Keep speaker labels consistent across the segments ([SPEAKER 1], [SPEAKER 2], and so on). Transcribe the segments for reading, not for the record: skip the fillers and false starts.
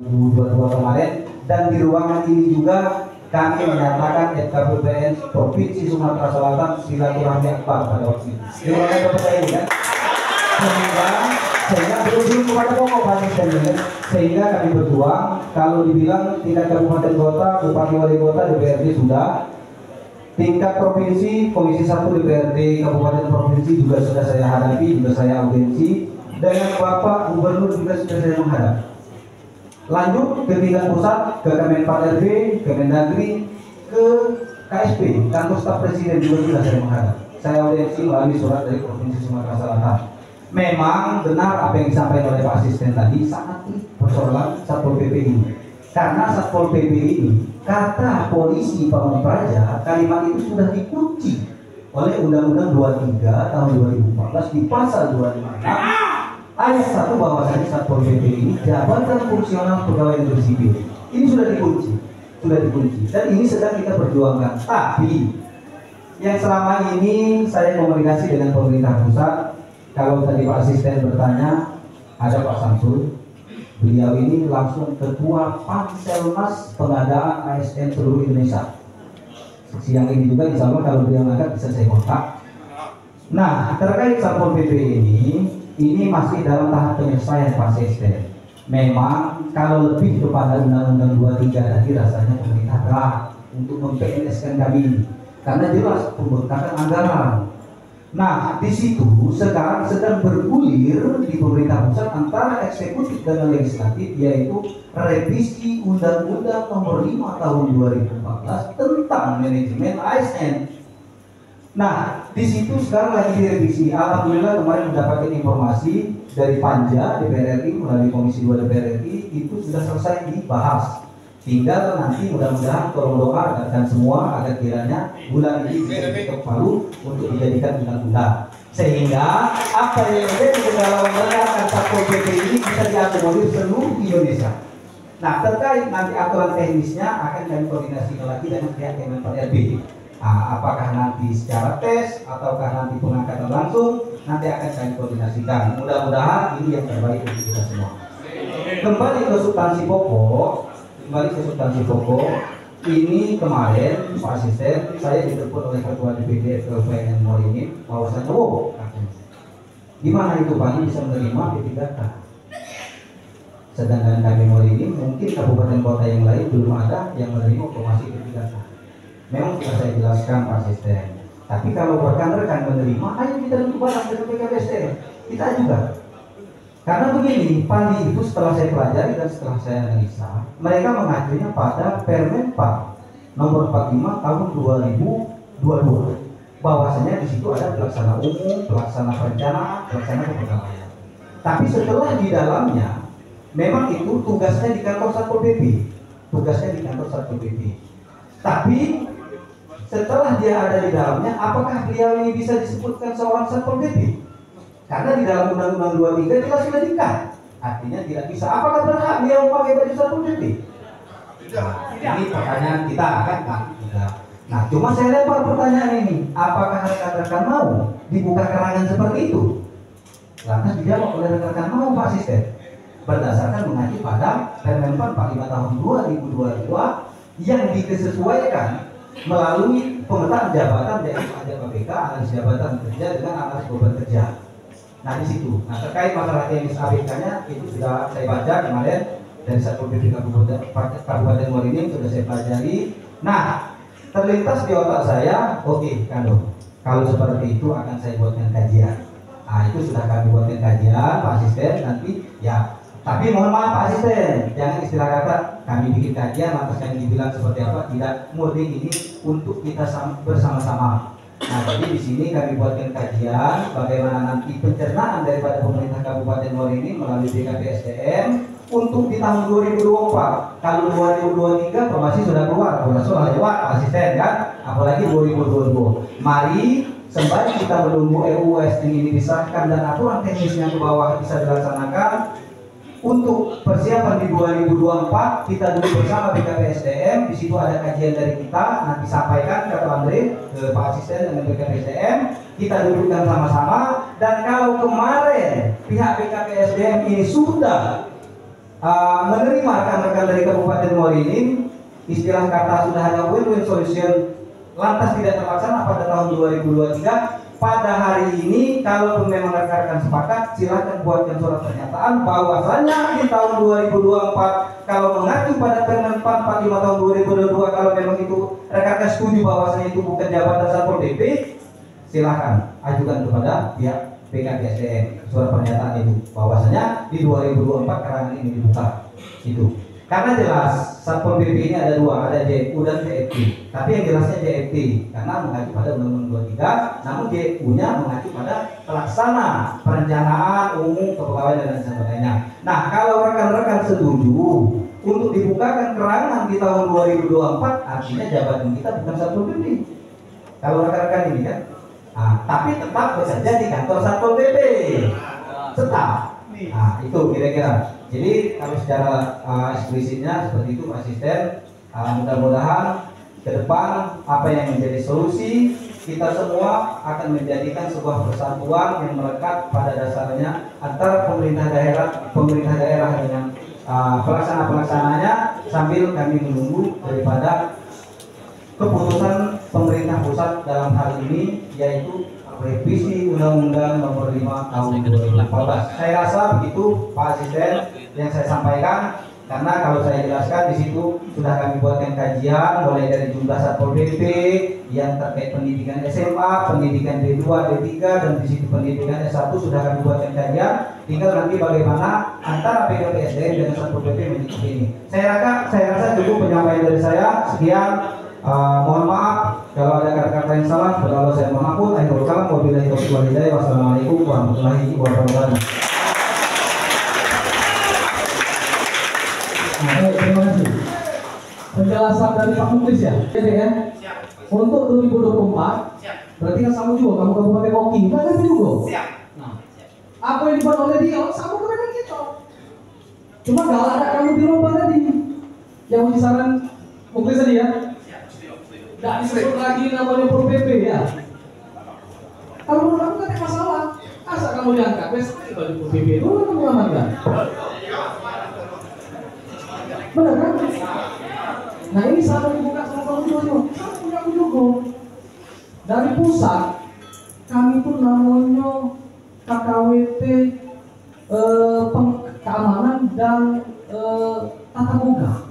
[SPEAKER 1] 2022 kemarin, dan di ruangan ini juga kami menyatakan FKBPN Provinsi Sumatera Selatan silaturahmi akbar pada waktu itu. Di ruangan seperti ini kan, sehingga berujung kepada pokok sehingga kami berjuang. Kalau dibilang tingkat kabupaten kota, bupati wali kota, DPRD sudah. Tingkat provinsi, Komisi 1 DPRD Kabupaten Provinsi juga sudah saya hadapi, juga saya audiensi. Dengan Bapak Gubernur juga sudah saya menghadap. Lanjut ke tingkat pusat, ke Kemenpan RB, Kemendagri, ke KSP, kantor staf presiden juga sudah saya menghadap. Saya audiensi melalui surat dari Provinsi Sumatera Selatan. Memang benar apa yang disampaikan oleh Pak Asisten tadi, sangat persoalan Satpol PP ini. Karena Satpol PP ini, kata polisi Pamung Praja, kalimat itu sudah dikunci oleh Undang-Undang 23 tahun 2014 di pasal 256 ayat 1 bahwasanya Satpol PP ini jabatan fungsional pegawai negeri sipil. Ini sudah dikunci, dan ini sedang kita perjuangkan. Tapi yang selama ini saya komunikasi dengan pemerintah pusat, kalau tadi Pak Asisten bertanya, ada Pak Samsul. Beliau ini langsung ketua Panselmas pengadaan ASN seluruh Indonesia. Siang ini juga insya Allah kalau beliau angkat bisa saya kontak. Nah, terkait Satpol PP ini masih dalam tahap penyelesaian Pak Asisten. Memang kalau lebih kepada Undang-Undang 23 tadi rasanya pemerintah berat untuk mem-PNS-kan kami, karena jelas pembengkakan anggaran. Nah, di situ sekarang sedang bergulir di pemerintah pusat antara eksekutif dan legislatif, yaitu revisi Undang-Undang Nomor 5 Tahun 2014 tentang manajemen ASN. Nah, di situ sekarang lagi direvisi. Alhamdulillah kemarin mendapatkan informasi dari Panja DPR RI melalui Komisi 2 DPR RI itu sudah selesai dibahas. Tinggal nanti mudah-mudahan tolong doa dan semua agar kiranya bulan ini bisa diketok palu untuk dijadikan undang-undang, sehingga apa yang menjadi kendala menerapkan Satpol PP ini bisa diakomodir seluruh Indonesia. Nah, terkait nanti aturan teknisnya akan kami koordinasikan lagi dengan pihak Kemenpan RB. Apakah nanti secara tes ataukah nanti pengangkatan langsung, nanti akan kami koordinasikan. Mudah-mudahan ini yang terbaik untuk kita semua. Kembali ke substansi pokok, ini kemarin Pak Asisten saya ditelepon oleh Ketua DPD FKBPN Morini bahwasanya gimana itu Pak ini bisa menerima P3K, sedangkan kami Morini mungkin kabupaten kota yang lain belum ada yang menerima informasi P3K. Memang sudah saya jelaskan Pak Asisten, tapi kalau rekan-rekan menerima, ayo kita duduk bareng dengan PKPSDM, kita juga. Karena begini, Pandi itu setelah saya pelajari dan setelah saya analisa, mereka mengacunya pada Permenpan Nomor 45 Tahun 2022, bahwasanya di situ ada pelaksana umum, pelaksana perencanaan, pelaksana kepegawaian. Tapi setelah di dalamnya, memang itu tugasnya di kantor Satpol PP, Tapi setelah dia ada di dalamnya, apakah beliau ini bisa disebutkan seorang Satpol PP? Karena di dalam Undang-Undang 23 jelas sudah diikat, artinya tidak bisa. Apakah berhak dia memakai baju Satpol PP? Ini pertanyaan kita kan tidak. Nah, cuma saya lempar pertanyaan ini, apakah rekan-rekan mau dibuka kerangan seperti itu? Lantas dijawab oleh rekan-rekan mau Pak Asisten, berdasarkan mengacu pada Permenpan 45 Tahun 2022 yang disesuaikan melalui pemetaan jabatan dari pajak KPK, analis jabatan kerja dengan analis beban kerja. Nah di situ, terkait masalah teknis ABK-nya itu sudah saya baca kemarin dari Satpol PP Kabupaten Morini sudah saya pelajari. Nah terlintas di otak saya, oke, kalau seperti itu akan saya buatkan kajian. Nah itu sudah kami buatkan kajian Pak Asisten nanti ya. Tapi mohon maaf Pak Asisten, jangan istilah kata kami bikin kajian lantas kami dibilang seperti apa. Tidak, murni ini untuk kita bersama-sama. Nah, jadi di sini kami buatkan kajian bagaimana nanti pencernaan daripada pemerintah Kabupaten Morini melalui BKPSDM untuk di tahun 2024. Kalau 2023 informasi sudah keluar, sudah lewat Asisten kan, apalagi 2022. Mari sembari kita menunggu RUU ini disahkan dan aturan teknisnya ke bawah bisa dilaksanakan. Untuk persiapan di 2024 kita duduk bersama BKPSDM. Di situ ada kajian dari kita, nanti sampaikan ke Pak Andre, ke Pak Asisten dengan BKPSDM. Kita dudukkan sama-sama. Dan kalau kemarin pihak BKPSDM ini sudah menerima rekan-rekan dari Kabupaten Muarinin, istilah kata sudah ada win-win solution lantas tidak terlaksana pada tahun 2023. Pada hari ini, kalaupun memang rekan-rekan sepakat, silahkan buatkan surat pernyataan bahwasanya di tahun 2024 kalau mengacu pada Permen 45 tahun 2022, kalau memang itu rekan-rekan setuju bahwasanya itu bukan jabatan Satpol PP, silahkan ajukan kepada pihak BKPSDM surat pernyataan itu bahwasanya di 2024 kerangan ini dibuka. Itu karena jelas Satpol PP ini ada dua, ada JFU dan JFT. Tapi yang jelasnya JFT karena mengacu pada Undang-Undang 23, namun JFU-nya mengacu pada pelaksana perencanaan umum kepegawaian dan sebagainya. Nah, kalau rekan-rekan setuju untuk dibukakan kerangan di tahun 2024, artinya jabatan kita bukan Satpol PP. Kalau rekan-rekan ini kan, tapi tetap bekerja di kantor Satpol PP. Tetap. Nah, itu kira-kira. Jadi kalau secara eksplisitnya seperti itu Pak Asisten. Mudah-mudahan ke depan apa yang menjadi solusi, kita semua akan menjadikan sebuah persatuan yang melekat pada dasarnya antara pemerintah daerah dengan pelaksana-pelaksananya, sambil kami menunggu daripada keputusan pemerintah pusat dalam hal ini, yaitu revisi Undang-Undang Nomor 5 Tahun 2014. Saya rasa begitu Pak Asisten yang saya sampaikan, karena kalau saya jelaskan di situ sudah kami buatkan kajian mulai dari jumlah Satpol PP yang terkait pendidikan SMA, pendidikan D2, D3, dan di situ pendidikan S1 sudah kami buatkan kajian. Tinggal nanti bagaimana antara BKPSDM dengan Satpol PP menyikapi ini. Saya rasa cukup penyampaian dari saya. Sekian. Mohon maaf kalau ada kata-kata yang salah. Kalau saya mohon ampun. Akhirul kalam. Wabillahi taufiq wal hidayah. Wassalamualaikum warahmatullahi wabarakatuh.
[SPEAKER 2] Terima kasih. Penjelasan dari Pak Muklis ya. Jadi ya. Untuk 2024. Berarti kan sama juga kamu Kabupaten Oki. Kan juga. Nah, apa yang dibuat oleh dia sama dengan kita. Cuma kalau ada kamu di rumah tadi yang kisaran Muklis tadi ya. Tidak disebut lagi namanya Pol PP ya. Kalau menurut kamu kan ada masalah. Asal kamu diangkat, besok kita di Pol PP itu kamu amankan. Benar kan? Nah ini sama dibuka sama kamu juga. Sama punya aku juga. Dari pusat kami pun namanya KKWT keamanan dan tata boga.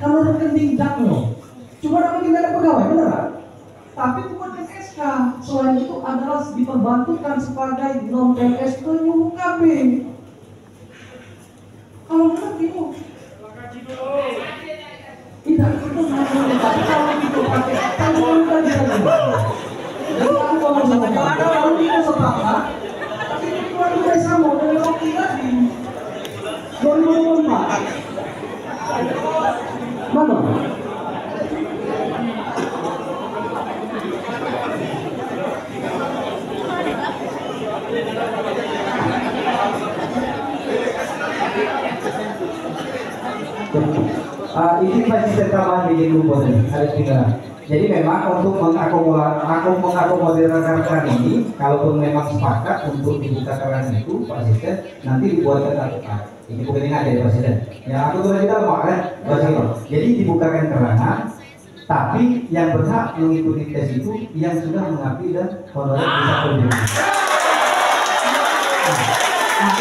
[SPEAKER 2] Kalau rekening dakno cuma dapat kita ada pegawai, benar? Tapi bukan SK. Selain itu adalah diperbantukan sebagai non PNS penyuluh KB. Kalau benar gitu. Tidak itu namanya. Tapi kalau gitu pakai kalau kita bisa. Jadi aku ngomong sama kamu, kalau kita sepakat, tapi keluar dari sama dari kopi lagi. 2024. Mana?
[SPEAKER 1] Ini masih tambahan di grup ada tinggal. Jadi memang untuk mengakomodir rekan-rekan ini, kalaupun memang sepakat untuk dibuka kerangan itu, Pak Asisten nanti dibuatkan aturan. Ini bukan ingat dari Presiden. Ya aku tuh kita kan, jadi dibukakan kerangan, tapi yang berhak mengikuti tes itu yang sudah mengabdi dan honorer bisa berdiri. Nah,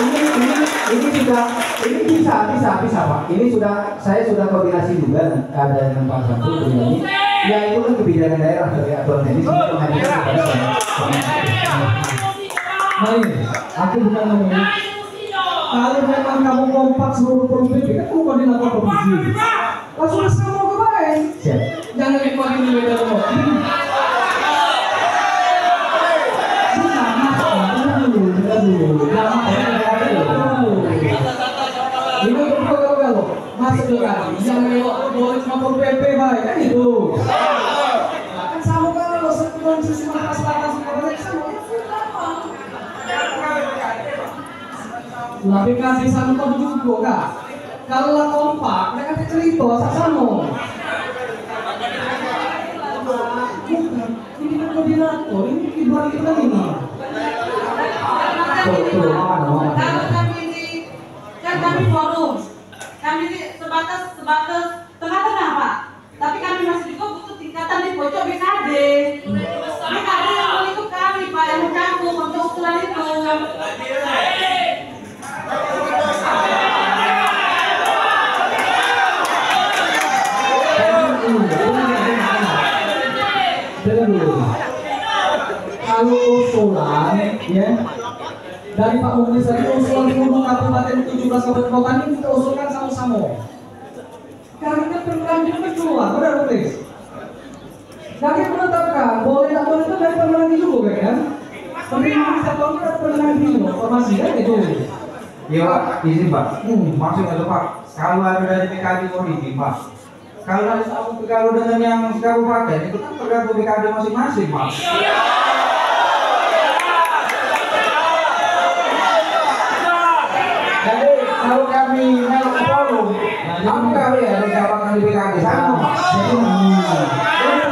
[SPEAKER 1] ini bisa Pak. Ini saya sudah koordinasi juga ada dengan Pak Samsul ini. Ya itu kan kebijakan daerah dari aturan teknis untuk menghadirkan
[SPEAKER 2] Baik, aku bukan ngomong. Kalau memang kamu kompak seluruh provinsi, kan kamu koordinator provinsi. Langsung sama ke baik. Jangan dikuatin di beda rumah. Ini kalau masuk ke kan, jangan lewat boleh lapor PP baik kan itu. Kan sama kalau sebelum sisi masyarakat sebenarnya sama. Tapi kan di sana kau juga kan. Kalau kompak, mereka cerita sama. Bukan, ini kan koordinator, ini ibarat kita ini.
[SPEAKER 3] Kami ini kan kami forum. sebatas tengah-tengah Pak. Tapi kami masih juga butuh tingkatan di pojok BKD. BKD yang mau ikut kami Pak, yang mencakup untuk usulan itu.
[SPEAKER 2] Dengar dulu. Kalau usulan, ya, dari Pak Muklis tadi usulan untuk kabupaten 17 kabupaten kota ini kita usulkan sama-sama. Karena perkembangan kedua, benar Muklis. Kami menetapkan boleh tak boleh itu dari pemenang juga kan? Penerimaan satu kita pemenang juga, formasi kan itu.
[SPEAKER 1] Iya Pak, izin Pak. Maksudnya itu Pak, kalau ada dari PKD politik Pak, kalau dengan yang kabupaten itu kan tergantung PKD masing-masing Pak. Jadi kalau kami melok forum, kami kali ya mendapatkan di PKD sama Pak. Itu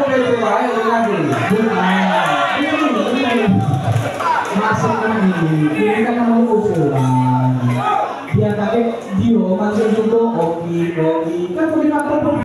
[SPEAKER 1] PKD lain PKD.
[SPEAKER 2] Masuk ini kan mau usulan. Dia tadi dia masuk juga oke kan